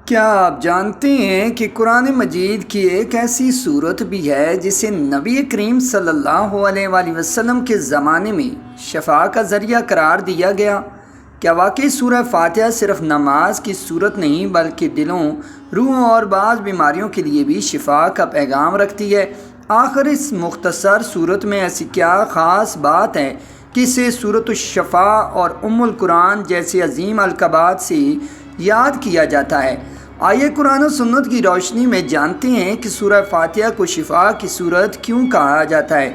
کیا آپ جانتے ہیں کہ قرآن مجید کی ایک ایسی صورت بھی ہے جسے نبی کریم صلی اللہ علیہ وآلہ وسلم کے زمانے میں شفا کا ذریعہ قرار دیا گیا؟ کیا واقعی سورہ فاتحہ صرف نماز کی صورت نہیں بلکہ دلوں، روحوں اور بعض بیماریوں کے لیے بھی شفا کا پیغام رکھتی ہے؟ آخر اس مختصر صورت میں ایسی کیا خاص بات ہے کہ اسے سورۃ الشفا اور ام القرآن جیسے عظیم القابات سے یاد کیا جاتا ہے؟ آئیے قرآن و سنت کی روشنی میں جانتے ہیں کہ سورہ فاتحہ کو شفا کی صورت کیوں کہا جاتا ہے۔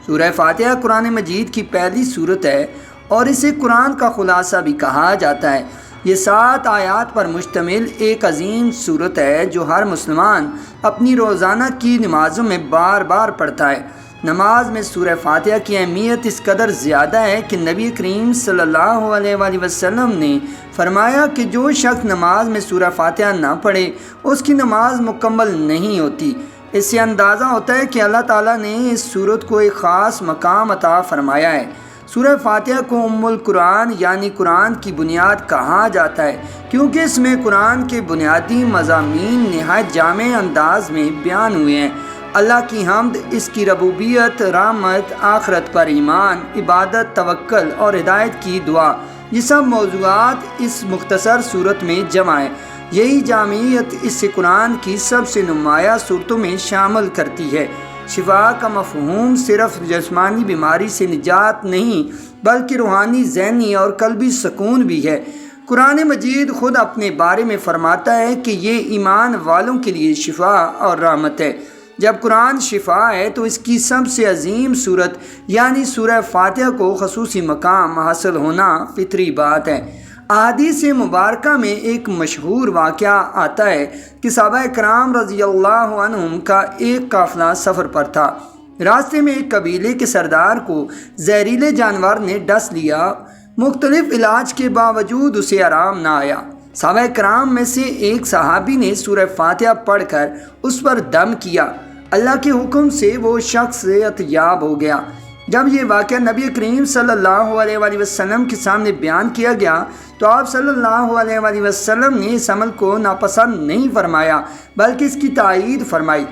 سورہ فاتحہ قرآن مجید کی پہلی صورت ہے اور اسے قرآن کا خلاصہ بھی کہا جاتا ہے۔ یہ 7 آیات پر مشتمل ایک عظیم صورت ہے جو ہر مسلمان اپنی روزانہ کی نمازوں میں بار بار پڑھتا ہے۔ نماز میں سورہ فاتحہ کی اہمیت اس قدر زیادہ ہے کہ نبی کریم صلی اللہ علیہ وآلہ وسلم نے فرمایا کہ جو شخص نماز میں سورہ فاتحہ نہ پڑھے اس کی نماز مکمل نہیں ہوتی۔ اس سے اندازہ ہوتا ہے کہ اللہ تعالیٰ نے اس سورت کو ایک خاص مقام عطا فرمایا ہے۔ سورہ فاتحہ کو ام القرآن یعنی قرآن کی بنیاد کہا جاتا ہے کیونکہ اس میں قرآن کے بنیادی مضامین نہایت جامع انداز میں بیان ہوئے ہیں۔ اللہ کی حمد، اس کی ربوبیت، رحمت، آخرت پر ایمان، عبادت، توکل اور ہدایت کی دعا، یہ سب موضوعات اس مختصر صورت میں جمع ہیں۔ یہی جامعیت اس سے قرآن کی سب سے نمایاں صورتوں میں شامل کرتی ہے۔ شفا کا مفہوم صرف جسمانی بیماری سے نجات نہیں بلکہ روحانی، ذہنی اور قلبی سکون بھی ہے۔ قرآن مجید خود اپنے بارے میں فرماتا ہے کہ یہ ایمان والوں کے لیے شفا اور رحمت ہے۔ جب قرآن شفا ہے تو اس کی سب سے عظیم صورت یعنی سورہ فاتحہ کو خصوصی مقام حاصل ہونا فطری بات ہے۔ احادیث مبارکہ میں ایک مشہور واقعہ آتا ہے کہ صحابہ کرام رضی اللہ عنہم کا ایک قافلہ سفر پر تھا۔ راستے میں ایک قبیلے کے سردار کو زہریلے جانور نے ڈس لیا۔ مختلف علاج کے باوجود اسے آرام نہ آیا۔ صحابہ کرام میں سے ایک صحابی نے سورہ فاتحہ پڑھ کر اس پر دم کیا۔ اللہ کے حکم سے وہ شخص صحت یاب ہو گیا۔ جب یہ واقعہ نبی کریم صلی اللہ علیہ وآلہ وسلم کے سامنے بیان کیا گیا تو آپ صلی اللہ علیہ وآلہ وسلم نے اس عمل کو ناپسند نہیں فرمایا بلکہ اس کی تائید فرمائی۔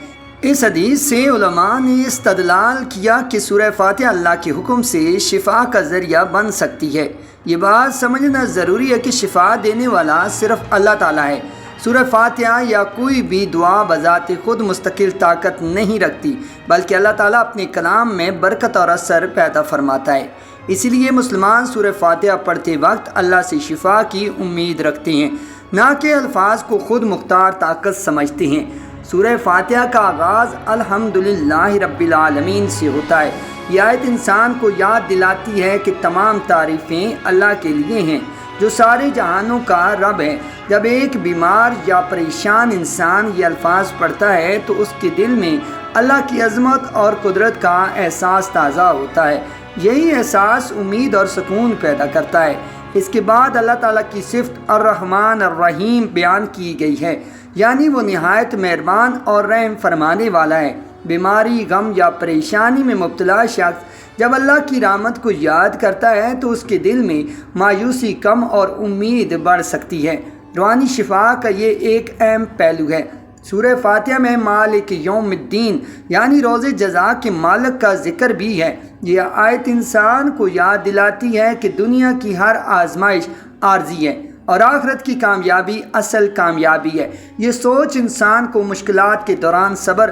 اس حدیث سے علماء نے استدلال کیا کہ سورہ فاتحہ اللہ کے حکم سے شفا کا ذریعہ بن سکتی ہے۔ یہ بات سمجھنا ضروری ہے کہ شفا دینے والا صرف اللہ تعالیٰ ہے۔ سورہ فاتحہ یا کوئی بھی دعا بذات خود مستقل طاقت نہیں رکھتی بلکہ اللہ تعالیٰ اپنے کلام میں برکت اور اثر پیدا فرماتا ہے۔ اسی لیے مسلمان سورہ فاتحہ پڑھتے وقت اللہ سے شفا کی امید رکھتے ہیں، نہ کہ الفاظ کو خود مختار طاقت سمجھتے ہیں۔ سورہ فاتحہ کا آغاز الحمدللہ رب العالمین سے ہوتا ہے۔ یہ آیت انسان کو یاد دلاتی ہے کہ تمام تعریفیں اللہ کے لیے ہیں جو سارے جہانوں کا رب ہے۔ جب ایک بیمار یا پریشان انسان یہ الفاظ پڑھتا ہے تو اس کے دل میں اللہ کی عظمت اور قدرت کا احساس تازہ ہوتا ہے۔ یہی احساس امید اور سکون پیدا کرتا ہے۔ اس کے بعد اللہ تعالیٰ کی صفت الرحمن الرحیم بیان کی گئی ہے، یعنی وہ نہایت مہربان اور رحم فرمانے والا ہے۔ بیماری، غم یا پریشانی میں مبتلا شخص جب اللہ کی رحمت کو یاد کرتا ہے تو اس کے دل میں مایوسی کم اور امید بڑھ سکتی ہے۔ روحانی شفا کا یہ ایک اہم پہلو ہے۔ سورہ فاتحہ میں مالک یوم الدین یعنی روز جزا کے مالک کا ذکر بھی ہے۔ یہ آیت انسان کو یاد دلاتی ہے کہ دنیا کی ہر آزمائش عارضی ہے اور آخرت کی کامیابی اصل کامیابی ہے۔ یہ سوچ انسان کو مشکلات کے دوران صبر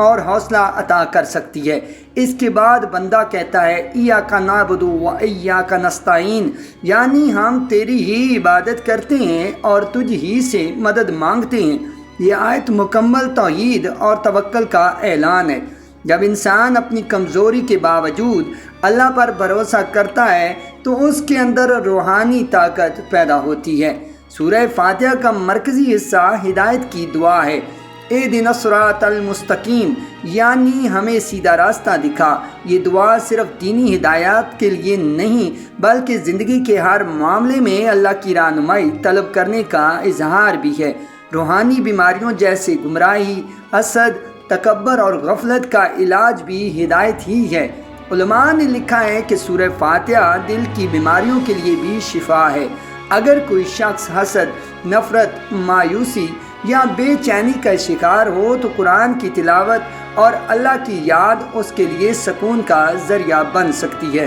اور حوصلہ عطا کر سکتی ہے۔ اس کے بعد بندہ کہتا ہے ایاک نعبد و ایاک نستعین، یعنی ہم تیری ہی عبادت کرتے ہیں اور تجھ ہی سے مدد مانگتے ہیں۔ یہ آیت مکمل توحید اور توکل کا اعلان ہے۔ جب انسان اپنی کمزوری کے باوجود اللہ پر بھروسہ کرتا ہے تو اس کے اندر روحانی طاقت پیدا ہوتی ہے۔ سورہ فاتحہ کا مرکزی حصہ ہدایت کی دعا ہے۔ اہدنا الصراط المستقیم یعنی ہمیں سیدھا راستہ دکھا۔ یہ دعا صرف دینی ہدایات کے لیے نہیں بلکہ زندگی کے ہر معاملے میں اللہ کی رہنمائی طلب کرنے کا اظہار بھی ہے۔ روحانی بیماریوں جیسے گمراہی، حسد، تکبر اور غفلت کا علاج بھی ہدایت ہی ہے۔ علماء نے لکھا ہے کہ سورہ فاتحہ دل کی بیماریوں کے لیے بھی شفا ہے۔ اگر کوئی شخص حسد، نفرت، مایوسی یا بے چینی کا شکار ہو تو قرآن کی تلاوت اور اللہ کی یاد اس کے لیے سکون کا ذریعہ بن سکتی ہے۔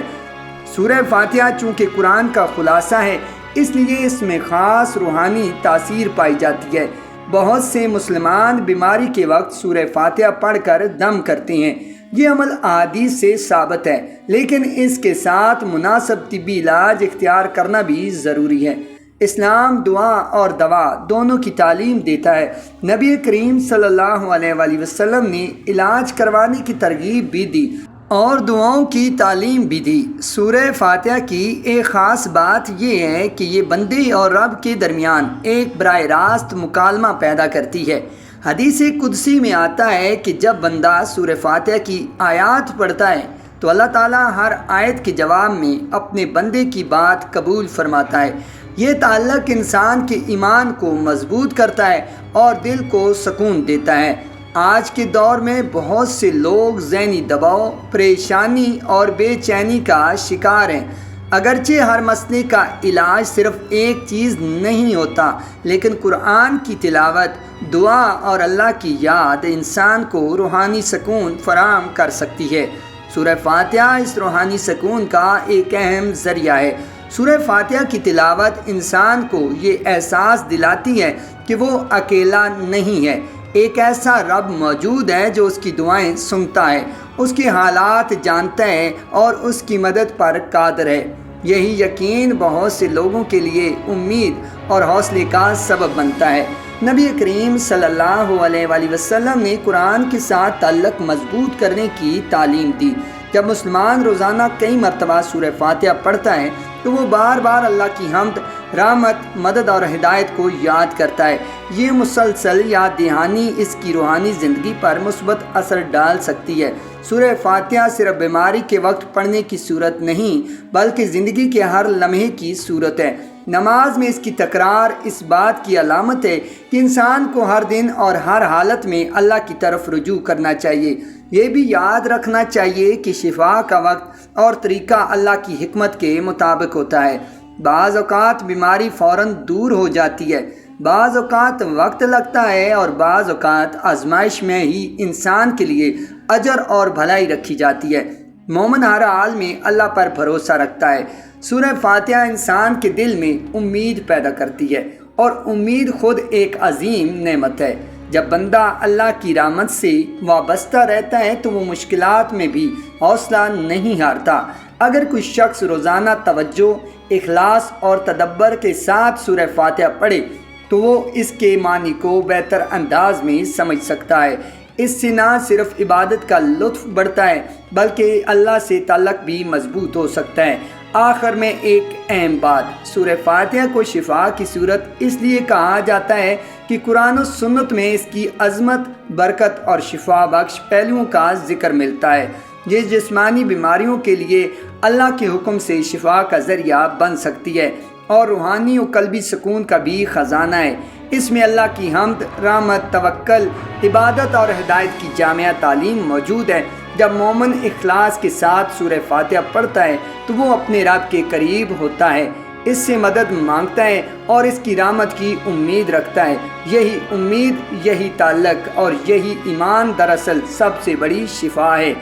سورہ فاتحہ چونکہ قرآن کا خلاصہ ہے، اس لیے اس میں خاص روحانی تاثیر پائی جاتی ہے۔ بہت سے مسلمان بیماری کے وقت سورہ فاتحہ پڑھ کر دم کرتے ہیں۔ یہ عمل احادیث سے ثابت ہے، لیکن اس کے ساتھ مناسب طبی علاج اختیار کرنا بھی ضروری ہے۔ اسلام دعا اور دوا دونوں کی تعلیم دیتا ہے۔ نبی کریم صلی اللہ علیہ وآلہ وسلم نے علاج کروانے کی ترغیب بھی دی اور دعاؤں کی تعلیم بھی دی۔ سورہ فاتحہ کی ایک خاص بات یہ ہے کہ یہ بندے اور رب کے درمیان ایک براہ راست مکالمہ پیدا کرتی ہے۔ حدیث قدسی میں آتا ہے کہ جب بندہ سورہ فاتحہ کی آیات پڑھتا ہے تو اللہ تعالیٰ ہر آیت کے جواب میں اپنے بندے کی بات قبول فرماتا ہے۔ یہ تعلق انسان کے ایمان کو مضبوط کرتا ہے اور دل کو سکون دیتا ہے۔ آج کے دور میں بہت سے لوگ ذہنی دباؤ، پریشانی اور بے چینی کا شکار ہیں۔ اگرچہ ہر مسئلے کا علاج صرف ایک چیز نہیں ہوتا، لیکن قرآن کی تلاوت، دعا اور اللہ کی یاد انسان کو روحانی سکون فراہم کر سکتی ہے۔ سورہ فاتحہ اس روحانی سکون کا ایک اہم ذریعہ ہے۔ سورہ فاتحہ کی تلاوت انسان کو یہ احساس دلاتی ہے کہ وہ اکیلا نہیں ہے۔ ایک ایسا رب موجود ہے جو اس کی دعائیں سنتا ہے، اس کے حالات جانتا ہے اور اس کی مدد پر قادر ہے۔ یہی یقین بہت سے لوگوں کے لیے امید اور حوصلے کا سبب بنتا ہے۔ نبی کریم صلی اللہ علیہ وآلہ وسلم نے قرآن کے ساتھ تعلق مضبوط کرنے کی تعلیم دی۔ جب مسلمان روزانہ کئی مرتبہ سورہ فاتحہ پڑھتا ہے تو وہ بار بار اللہ کی حمد، رحمت، مدد اور ہدایت کو یاد کرتا ہے۔ یہ مسلسل یاد دہانی اس کی روحانی زندگی پر مثبت اثر ڈال سکتی ہے۔ سورہ فاتحہ صرف بیماری کے وقت پڑھنے کی صورت نہیں، بلکہ زندگی کے ہر لمحے کی صورت ہے۔ نماز میں اس کی تکرار اس بات کی علامت ہے کہ انسان کو ہر دن اور ہر حالت میں اللہ کی طرف رجوع کرنا چاہیے۔ یہ بھی یاد رکھنا چاہیے کہ شفا کا وقت اور طریقہ اللہ کی حکمت کے مطابق ہوتا ہے۔ بعض اوقات بیماری فوراً دور ہو جاتی ہے، بعض اوقات وقت لگتا ہے اور بعض اوقات آزمائش میں ہی انسان کے لیے اجر اور بھلائی رکھی جاتی ہے۔ مومن ہر حال میں اللہ پر بھروسہ رکھتا ہے۔ سورہ فاتحہ انسان کے دل میں امید پیدا کرتی ہے، اور امید خود ایک عظیم نعمت ہے۔ جب بندہ اللہ کی رحمت سے وابستہ رہتا ہے تو وہ مشکلات میں بھی حوصلہ نہیں ہارتا۔ اگر کوئی شخص روزانہ توجہ، اخلاص اور تدبر کے ساتھ سورہ فاتحہ پڑھے تو وہ اس کے معنی کو بہتر انداز میں سمجھ سکتا ہے۔ اس سے نہ صرف عبادت کا لطف بڑھتا ہے بلکہ اللہ سے تعلق بھی مضبوط ہو سکتا ہے۔ آخر میں ایک اہم بات، سورہ فاتحہ کو شفا کی صورت اس لیے کہا جاتا ہے کہ قرآن و سنت میں اس کی عظمت، برکت اور شفا بخش پہلوؤں کا ذکر ملتا ہے۔ یہ جسمانی بیماریوں کے لیے اللہ کے حکم سے شفا کا ذریعہ بن سکتی ہے اور روحانی و قلبی سکون کا بھی خزانہ ہے۔ اس میں اللہ کی حمد، رحمت، توکل، عبادت اور ہدایت کی جامع تعلیم موجود ہے۔ جب مومن اخلاص کے ساتھ سورہ فاتحہ پڑھتا ہے تو وہ اپنے رب کے قریب ہوتا ہے، اس سے مدد مانگتا ہے اور اس کی رحمت کی امید رکھتا ہے۔ یہی امید، یہی تعلق اور یہی ایمان دراصل سب سے بڑی شفا ہے۔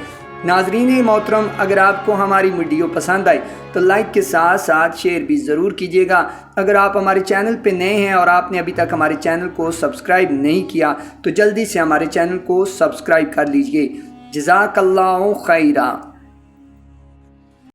ناظرین محترم، اگر آپ کو ہماری ویڈیو پسند آئی تو لائک کے ساتھ ساتھ شیئر بھی ضرور کیجیے گا۔ اگر آپ ہمارے چینل پہ نئے ہیں اور آپ نے ابھی تک ہمارے چینل کو سبسکرائب نہیں کیا تو جلدی سے ہمارے چینل کو سبسکرائب کر لیجئے۔ جزاک اللہ خیرہ۔